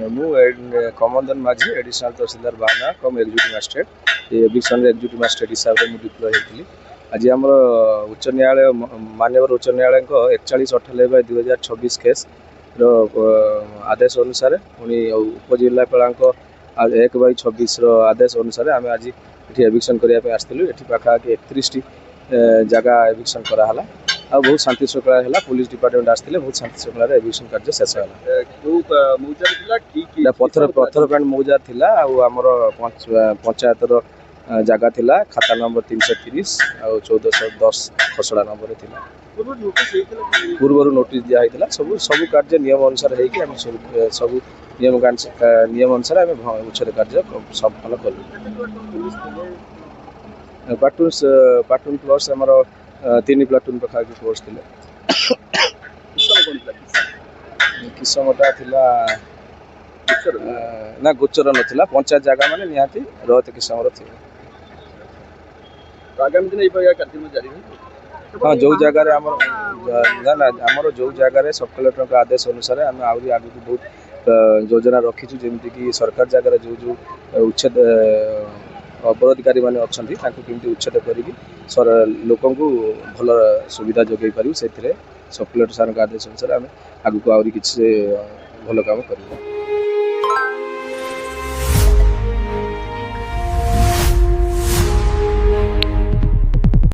ମୁଁ କମନ୍ଦନ ମାଝୀ एडिशनल तहसीलदार बाना cum executive magistrate eviction executive magistrate हिसाब से मुझे डिप्लॉय होती। आज आम उच्च न्यायालय माननीय उच्च न्यायालय 4198/2026 केस आदेश अनुसार पुणी उपजिलापाल 1/26 आदेश अनुसार आम आज ये एविक्शन करने आसलु। ये पाखापाखि 31 जगह एविक्शन कराला आ बहुत शांति श्रृंखला है। पुलिस डिपार्टमेंट आसते बहुत शांति श्रृंखला एविक्शन कार्य शेष है। पत्थर पैंट मौजा थिला आमर पंचायतर जगह थिला खाता नंबर 330 आ 1410 खसड़ा नंबर थिला। पूर्व नोटिस दिया होता सब सब कार्य नियम अनुसार होम सब नियम अनुसार आम उच्छेद कार्य सफल कलु। प्लाटून प्लस आमर 3 प्लाटून पाखापाखि फोर्स थे। किसमटा थिला ना गोचर नाला पंचायत जगह माने निहाती रत किसम आगामी दिन हाँ जो जगार आमर जो जगार सब कलेक्टर का आदेश अनुसार आम आगे बहुत योजना रखीचु जमीक सरकार जगह जो जो उच्छेद अपराधिकारी मैंने अच्छा केमती उच्छेद कर लोक भल सुविधा जोगे पारू से सब कलेक्टर सार आदेश अनुसार आम आगे आहरी किसी भल काम कर।